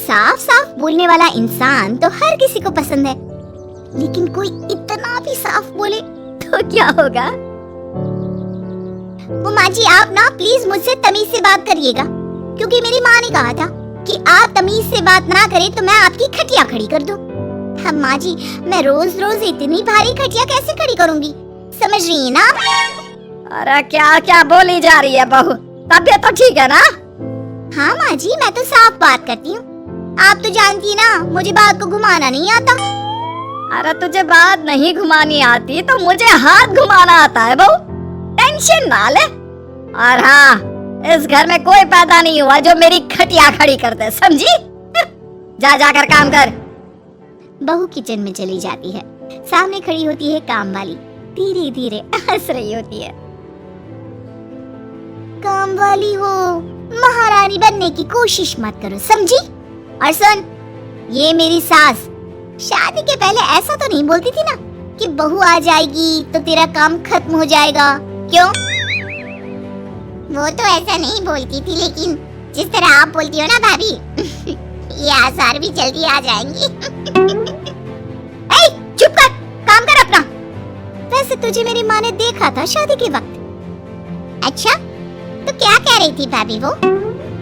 साफ साफ बोलने वाला इंसान तो हर किसी को पसंद है, लेकिन कोई इतना भी साफ बोले तो क्या होगा? वो माँ जी, आप ना प्लीज मुझसे तमीज से बात करिएगा, क्योंकि मेरी माँ ने कहा था कि आप तमीज से बात ना करें तो मैं आपकी खटिया खड़ी कर दूं। हम माँ जी, मैं रोज रोज इतनी भारी खटिया कैसे खड़ी करूंगी, समझ रही है ना? अरे क्या क्या बोली जा रही है बहू, तबीयत तो ठीक है ना? हाँ माँ जी, मैं तो साफ बात करती हूँ। आप तो जानती है ना, मुझे बात को घुमाना नहीं आता। अरे तुझे बात नहीं घुमानी आती तो मुझे हाथ घुमाना आता है बहू, टेंशन ना ले। और हाँ, इस घर में कोई पैदा नहीं हुआ जो मेरी खटिया खड़ी कर दे, समझी? जा जाकर काम कर। बहू किचन में चली जाती है। सामने खड़ी होती है काम वाली, धीरे धीरे हंस रही होती है। काम वाली हो, महारानी बनने की कोशिश मत करो, समझी? और सुन, ये मेरी सास शादी के पहले ऐसा तो नहीं बोलती थी ना कि बहू आ जाएगी तो तेरा काम खत्म हो जाएगा, क्यों? वो तो ऐसा नहीं बोलती थी, लेकिन जिस तरह आप बोलती हो ना भाभी, ये आसार भी जल्दी आ जाएंगी। ए, चुप कर, काम कर अपना। वैसे तुझे मेरी माँ ने देखा था शादी के वक्त। अच्छा, तो क्या कह रही थी भाभी वो?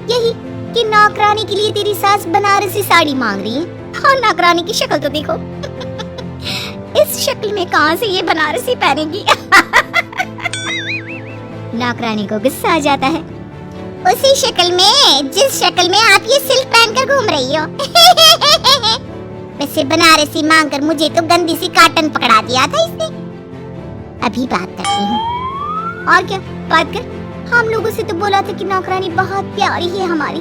यही कि नौकरानी के लिए तेरी सास बनारसी साड़ी मांग रही है। और नौकरानी की शक्ल तो देखो। इस शक्ल में कहाँ से ये बनारसी पहनेगी? नौकरानी को गुस्सा आ जाता है। उसी शक्ल में जिस शक्ल में आप ये सिल्क पहनकर घूम रही हो। वैसे बनारसी मांगकर मुझे तो गंदी सी काटन पकड़ा दिया था इसने। अभी बात करती हूँ। और क्या बात कर? हम लोगों से तो बोला था कि नौकरानी बहुत प्यारी है हमारी,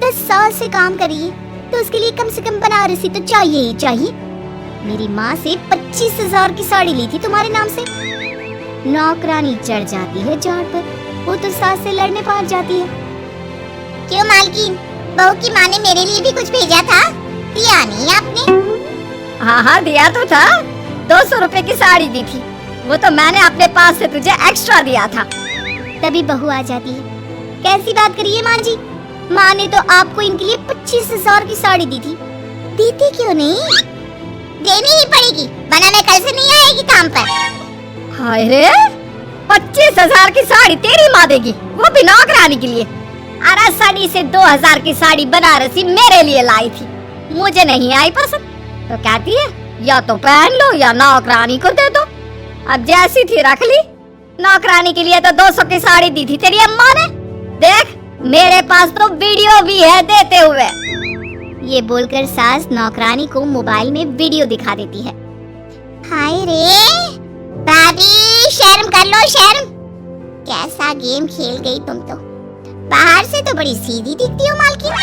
10 साल से काम कर रही है, तो उसके लिए कम से कम बनारसी तो चाहिए ही चाहिए। मेरी माँ से 25,000 की साड़ी ली थी तुम्हारे नाम से। नौकरानी चढ़ जाती है झाड़ पर, वो तो सास से लड़ने पहुंच जाती है। क्यों मालकिन, बहू की माँ ने मेरे लिए भी कुछ भेजा था, दिया नहीं आपने? हाँ हाँ दिया तो था, 200 रुपए की साड़ी दी थी, वो तो मैंने अपने पास से तुझे एक्स्ट्रा दिया था। तभी बहू आ जाती है। कैसी बात करिए माँ जी, माँ ने तो आपको इनके लिए 25,000 की साड़ी दी थी, देती क्यों नहीं? देनी ही पड़ेगी, वरना मैं कल से नहीं आएगी काम पर। हाय रे, 25,000 की साड़ी तेरी माँ देगी, वो भी नौकरानी के लिए? अरे साड़ी से 2,000 की साड़ी बनारसी मेरे लिए लाई थी, मुझे नहीं आई पसंद, तो कहती है या तो पहन लो या नौकरानी को दे दो। अब जैसी थी रख ली। नौकरानी के लिए तो 200 की साड़ी दी थी तेरी अम्मा ने, देख मेरे पास तो वीडियो भी है देते हुए। ये बोलकर सास नौकरानी को मोबाइल में वीडियो दिखा देती है। हाय रे भाभी, शर्म कर लो शर्म। कैसा गेम खेल गई तुम तो, बाहर से तो बड़ी सीधी दिखती हो मालकिन।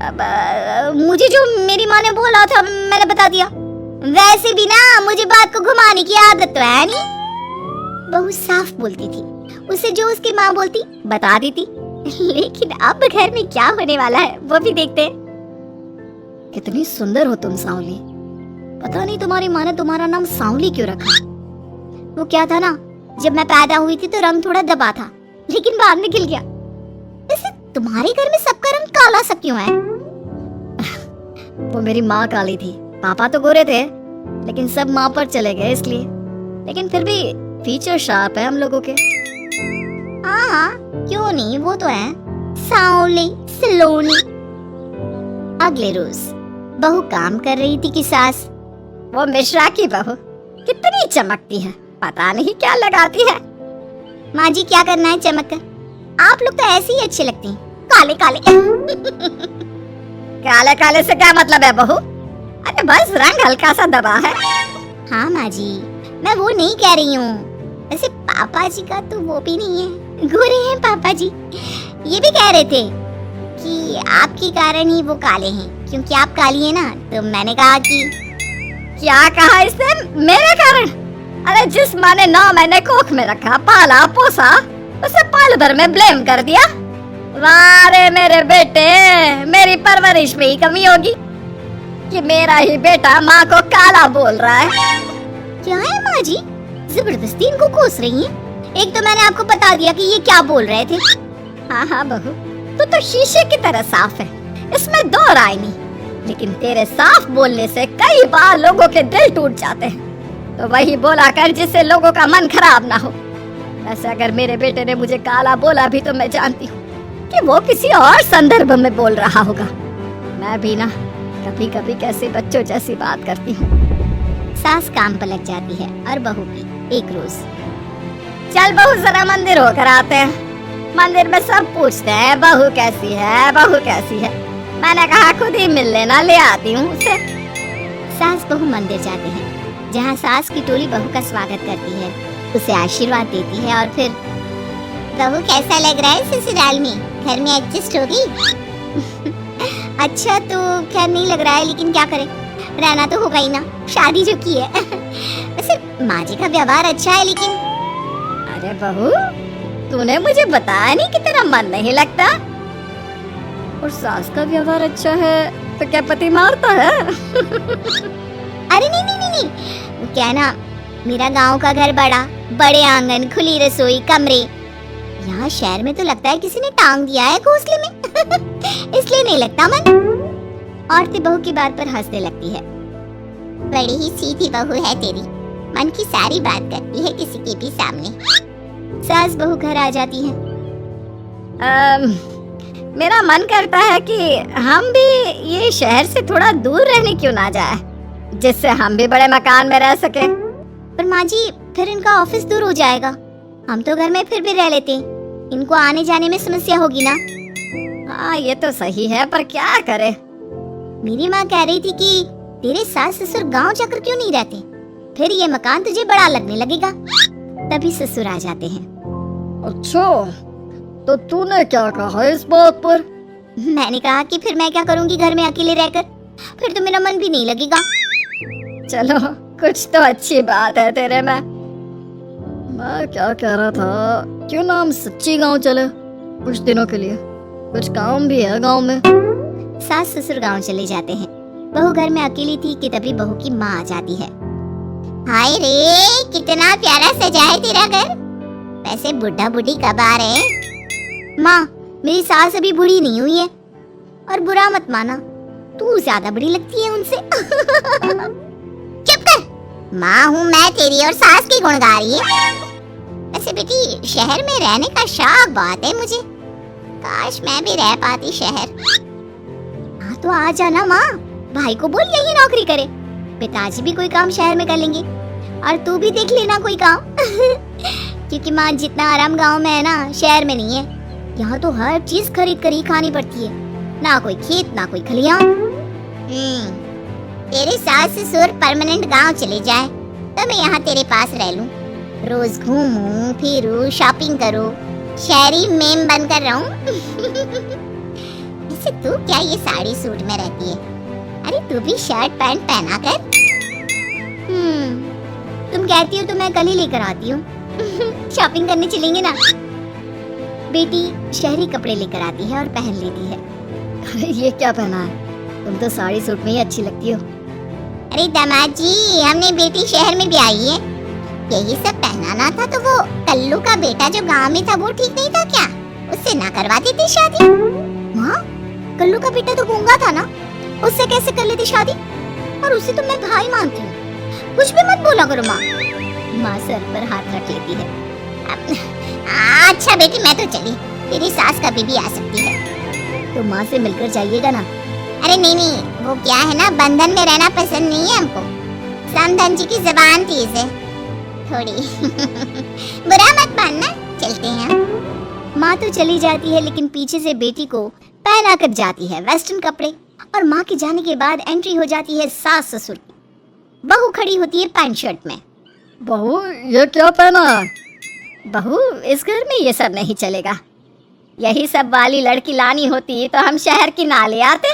अब मुझे जो मेरी माँ ने बोला था मैंने बता दिया। वैसे भी ना मुझे बात को घुमाने की आदत तो है नहीं। बहू साफ बोलती थी, उसे जो उसकी माँ बोलती बता देती। लेकिन अब घर में क्या होने वाला है वो भी देखते हैं। कितनी सुंदर हो तुम सांवली, पता नहीं तुम्हारी माँ ने तुम्हारा नाम सांवली क्यों रखा। वो क्या था ना, जब मैं पैदा हुई थी तो रंग थोड़ा दबा था, लेकिन बाद में खिल गया। वैसे तुम्हारे घर में सबका रंग काला सा क्यों है? वो मेरी माँ काली थी, पापा तो गोरे थे, लेकिन सब माँ पर चले गए इसलिए। लेकिन फिर भी फीचर शार्प है हम लोगों के। हाँ क्यों नहीं, वो तो है सांवली सलोनी। अगले रोज बहू काम कर रही थी कि सास, वो मिश्रा की बहू कितनी चमकती है, पता नहीं क्या लगाती है। माँ जी क्या करना है चमक कर, आप लोग तो ऐसे ही अच्छे लगते हैं, काले काले। काले काले से क्या मतलब है बहू? अरे बस रंग हल्का सा दबा है। हाँ माँ जी, मैं वो नहीं कह रही हूँ। वैसे पापा जी का तो वो भी नहीं है, गोरे हैं पापा जी। ये भी कह रहे थे कि आपके कारण ही वो काले हैं, क्योंकि आप काली है ना। तो मैंने कहा कि क्या कहा इसने, मेरे कारण? अरे जिस माँ ने 9 महीने कोख में रखा, पाला पोसा, उसे पल भर में ब्लेम कर दिया। वाह रे मेरे बेटे, मेरी परवरिश में ही कमी होगी कि मेरा ही बेटा माँ को काला बोल रहा है। क्या है माँ जी, जबरदस्ती इनको कोस रही हैं? एक तो मैंने आपको बता दिया कि ये क्या बोल रहे थे। हाँ हाँ बहू, तू तो शीशे की तरह साफ है, इसमें दो राय नहीं। लेकिन तेरे साफ बोलने से कई बार लोगों के दिल टूट जाते हैं। तो वही बोला कर जिससे लोगों का मन खराब ना हो। वैसे अगर मेरे बेटे ने मुझे काला बोला भी तो मैं जानती हूँ कि वो किसी और संदर्भ में बोल रहा होगा। मैं भी ना कभी कभी कैसे बच्चों जैसी बात करती हूँ। सास काम पर लग जाती है और बहू की एक रोज। चल बहू जरा मंदिर होकर आते हैं। मंदिर में सब पूछते हैं बहू कैसी है, बहू कैसी है। मैंने कहा खुद ही मिल लेना, ले आती हूँ उसे। सास बहू मंदिर जाते हैं, जहाँ सास की टोली बहू का स्वागत करती है, उसे आशीर्वाद देती है और फिर बहू कैसा लग रहा है ससुराल में, घर में एडजस्ट होगी? अच्छा तो क्या नहीं लग रहा है, लेकिन क्या करें, रहना तो होगा ही ना, शादी जो की है। वैसे माँ जी का व्यवहार अच्छा है लेकिन। अरे बहू तूने मुझे बताया नहीं कि तेरा मन नहीं लगता। और सास का व्यवहार अच्छा है तो क्या पति मारता है? अरे नहीं नहीं नहीं नहीं, क्या ना, मेरा गांव का घर बड़ा, बड़े आंगन, खुली रसोई, कमरे। यहाँ शहर में तो लगता है किसी ने टांग दिया है घोंसले में। इसलिए नहीं लगता मन। औरतें बहू की बात पर हंसने लगती है। बड़ी ही सीधी बहू है तेरी, मन की सारी बात करती है किसी के भी सामने। सास बहू घर आ जाती है। मेरा मन करता है कि हम भी ये शहर से थोड़ा दूर रहने क्यों ना जाए, जिससे हम भी बड़े मकान में रह सके। पर माँ जी फिर इनका ऑफिस दूर हो जाएगा, हम तो घर में फिर भी रह लेते, इनको आने जाने में समस्या होगी ना। हाँ ये तो सही है, पर क्या करे। मेरी माँ कह रही थी कि तेरे सास ससुर गांव जाकर क्यों नहीं रहते, फिर ये मकान तुझे बड़ा लगने लगेगा। तभी ससुर आ जाते हैं। अच्छा तो तूने क्या कहा इस बात पर? मैंने कहा कि फिर मैं क्या करूंगी घर में अकेले रहकर, फिर तो मेरा मन भी नहीं लगेगा। चलो कुछ तो अच्छी बात है तेरे में। मैं क्या कह रहा था, क्यों ना हम सच्ची गांव चले कुछ दिनों के लिए, कुछ काम भी है गांव में। सास ससुर गांव चले जाते हैं। बहू घर में अकेली थी कि तभी बहू की माँ आ जाती है। हाय रे कितना प्यारा सजा है तेरा घर, वैसे बुढ़ा बुढ़ी कब आ रहे हैं? माँ मेरी सास अभी बूढ़ी नहीं हुई है, और बुरा मत माना, तू ज्यादा बड़ी लगती है उनसे। चुप कर, माँ हूँ मैं तेरी और सास की गुण गा रही है। वैसे बेटी शहर में रहने का शौक बहुत है मुझे, काश मैं भी रह पाती शहर। हाँ तो आ जाना माँ, भाई को बोल यही नौकरी करे, पिताजी भी कोई काम शहर में कर लेंगे और तू भी देख लेना कोई काम। क्योंकि माँ जितना आराम गांव में है ना शहर में नहीं है। यहाँ तो हर चीज खरीद कर ही खानी पड़ती है, ना कोई खेत ना कोई खलियान। तेरे सास ससुर परमानेंट गांव चले जाए तो मैं यहाँ तेरे पास रह लूं, रोज घूमूं फिरूं शॉपिंग करूं, शहरी मेम बनकर रहूं। वैसे तू क्या ये साड़ी सूट में रहती है, अरे तू भी शर्ट पैंट पहना कर। तुम कहती हो तो मैं कल ही लेकर आती हूँ। शॉपिंग करने चलेंगे ना। बेटी शहरी कपड़े लेकर आती है और पहन लेती है। अरे ये क्या पहना है, तुम तो साड़ी सूट में ही अच्छी लगती हो। अरे दामाद जी हमने बेटी शहर में भी आई है, यही सब पहनाना था तो वो कल्लू का बेटा जो गांव में था वो ठीक नहीं था क्या, उससे ना करवा देती शादी। माँ कल्लू का बेटा तो गूंगा था ना, उससे कैसे कर लेती शादी, और उसे तो मैं भाई मानती हूँ, कुछ भी मत बोला करो। माँ सर पर हाथ रख लेती है। अच्छा बेटी मैं तो चली, तेरी सास कभी भी आ सकती है। तो माँ से मिलकर जाइएगा ना। अरे नहीं नहीं, वो क्या है ना बंधन में रहना पसंद नहीं है हमको, समधन जी की जबान तेज है थोड़ी। बुरा मत मानना, चलते हैं। माँ तो चली जाती है लेकिन पीछे से बेटी को पहना कर जाती है वेस्टर्न कपड़े, और माँ के जाने के बाद एंट्री हो जाती है सास ससुर की। बहू खड़ी होती है पैंट शर्ट में। बहू ये क्या पहना है? बहू इस घर में ये सब नहीं चलेगा, यही सब वाली लड़की लानी होती तो हम शहर की ना ले आते।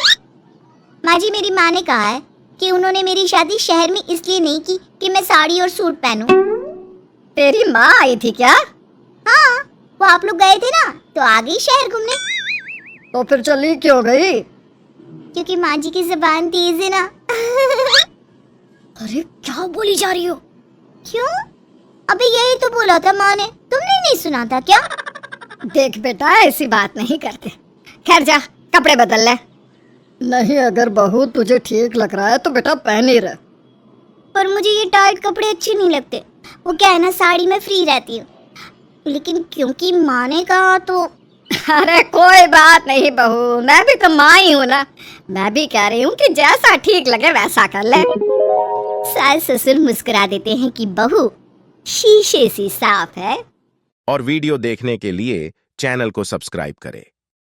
माँ जी मेरी माँ ने कहा है कि उन्होंने मेरी शादी शहर में इसलिए नहीं की कि मैं साड़ी और सूट पहनूं। तेरी माँ आई थी क्या? हाँ वो आप लोग गए थे ना तो आ गई शहर घूमने। तो फिर चली क्यों गई? क्योंकि माँ जी की जुबान तेज है ना। अरे क्या बोली जा रही हो? क्यों? अबे यही तो बोला था माँ ने, तुमने नहीं सुना था क्या? देख बेटा ऐसी बात नहीं करते, खैर जा कपड़े बदल ले। नहीं, अगर बहू तुझे ठीक लग रहा है तो बेटा पहन ही रह। पर मुझे ये टाइट कपड़े अच्छे नहीं लगते। वो क्या है ना, साड़ी में फ्री रहती हूँ, लेकिन क्योंकि माँ ने कहा तो। अरे कोई बात नहीं बहू, मैं भी तो माँ ही हूँ ना। मैं भी कह रही हूँ कि जैसा ठीक लगे वैसा कर ले। सास ससुर मुस्कुरा देते हैं कि बहू शीशे सी साफ है। और वीडियो देखने के लिए चैनल को सब्सक्राइब करें।